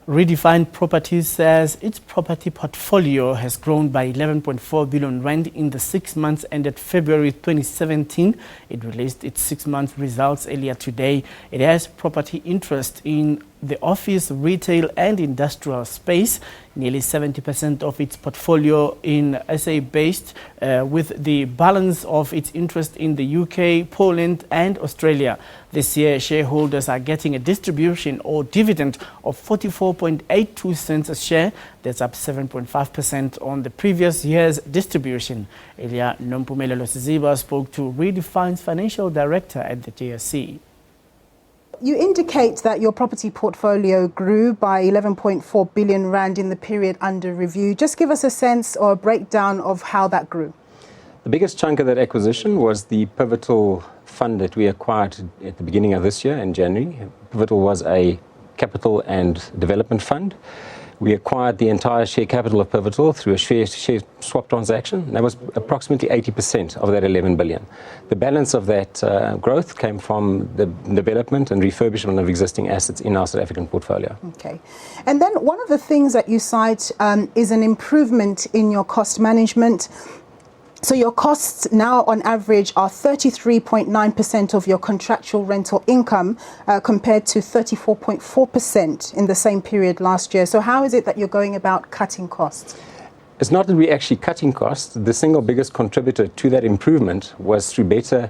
Redefine Properties says its property portfolio has grown by 11.4 billion rand in the 6 months ended February 2017. It released its 6-month results earlier today. It has property interest in the office, retail and industrial space. Nearly 70% of its portfolio in SA based, with the balance of its interest in the UK, Poland and Australia. This year, shareholders are getting a distribution or dividend of 44.82 cents a share. That's up 7.5% on the previous year's distribution. Earlier, Nompumelelo Siziba spoke to Redefine's financial director at the JSE. You indicate that your property portfolio grew by 11.4 billion rand in the period under review. Just give us a sense or a breakdown of how that grew. The biggest chunk of that acquisition was the Pivotal fund that we acquired at the beginning of this year in January. Pivotal was a capital and development fund. We acquired the entire share capital of Pivotal through a share swap transaction. That was approximately 80% of that 11 billion. The balance of that growth came from the development and refurbishment of existing assets in our South African portfolio. Okay. And then one of the things that you cite is an improvement in your cost management. So your costs now on average are 33.9% of your contractual rental income compared to 34.4% in the same period last year. So how is it that you're going about cutting costs? It's not that we're actually cutting costs. The single biggest contributor to that improvement was through better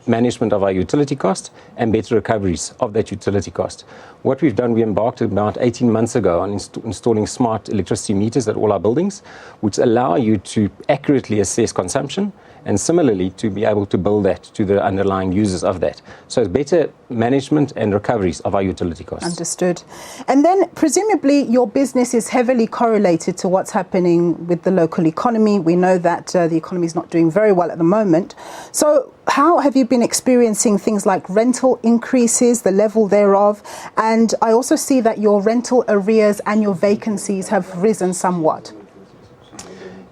management of our utility cost and better recoveries of that utility cost. What we've done, we embarked about 18 months ago on installing smart electricity meters at all our buildings, which allow you to accurately assess consumption and similarly to be able to bill that to the underlying users of that. So it's better management and recoveries of our utility costs. Understood. And then presumably your business is heavily correlated to what's happening with the local economy. We know that the economy is not doing very well at the moment. So how have you been experiencing things like rental increases, the level thereof? And I also see that your rental arrears and your vacancies have risen somewhat.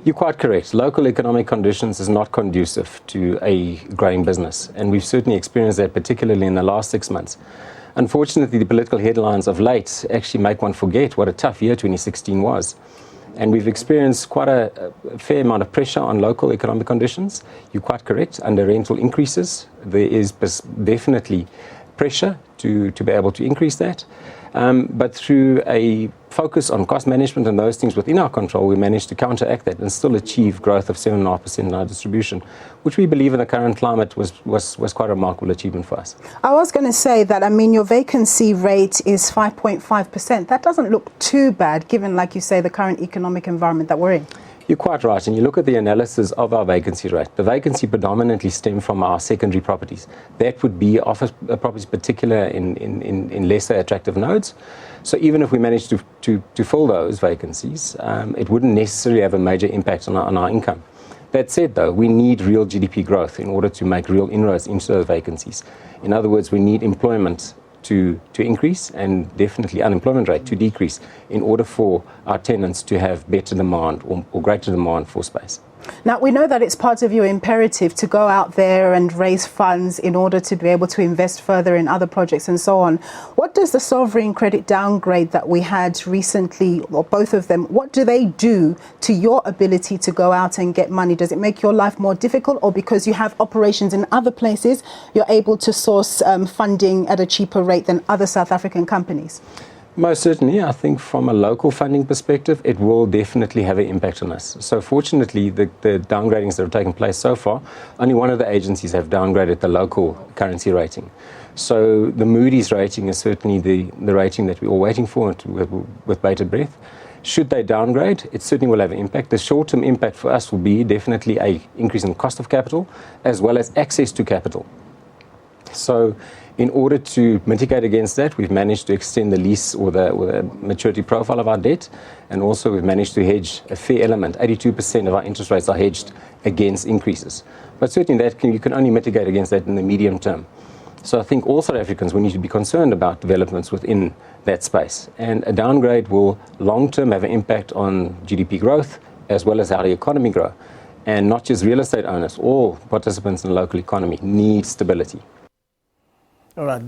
You're quite correct. Local economic conditions is not conducive to a growing business, and we've certainly experienced that, particularly in the last 6 months. Unfortunately, the political headlines of late actually make one forget what a tough year 2016 was. And we've experienced quite a fair amount of pressure on local economic conditions. You're quite correct. Under rental increases, there is definitely pressure to be able to increase that. But through a focus on cost management and those things within our control, we managed to counteract that and still achieve growth of 7.5% in our distribution, which we believe in the current climate was quite a remarkable achievement for us. I was going to say that, I mean, your vacancy rate is 5.5%. That doesn't look too bad, given, like you say, the current economic environment that we're in. You're quite right, and you look at the analysis of our vacancy rate. The vacancy predominantly stem from our secondary properties. That would be office properties, particularly in lesser attractive nodes. So even if we manage to fill those vacancies, it wouldn't necessarily have a major impact on our income. That said, though, we need real GDP growth in order to make real inroads into those vacancies. In other words, we need employment to increase and definitely unemployment rate to decrease in order for our tenants to have better demand or greater demand for space. Now, we know that it's part of your imperative to go out there and raise funds in order to be able to invest further in other projects and so on. What does the sovereign credit downgrade that we had recently, or both of them, what do they do to your ability to go out and get money? Does it make your life more difficult, or because you have operations in other places, you're able to source funding at a cheaper rate than other South African companies? Most certainly. I think from a local funding perspective, it will definitely have an impact on us. So fortunately, the downgradings that have taken place so far, only one of the agencies have downgraded the local currency rating. So the Moody's rating is certainly the rating that we're all waiting for with bated breath. Should they downgrade, it certainly will have an impact. The short-term impact for us will be definitely an increase in cost of capital as well as access to capital. So in order to mitigate against that, we've managed to extend the lease or the maturity profile of our debt, and also we've managed to hedge a fair element. 82% of our interest rates are hedged against increases. But certainly you can only mitigate against that in the medium term. So I think all South Africans, we need to be concerned about developments within that space. And a downgrade will long-term have an impact on GDP growth as well as how the economy grow. And not just real estate owners, all participants in the local economy need stability. All right.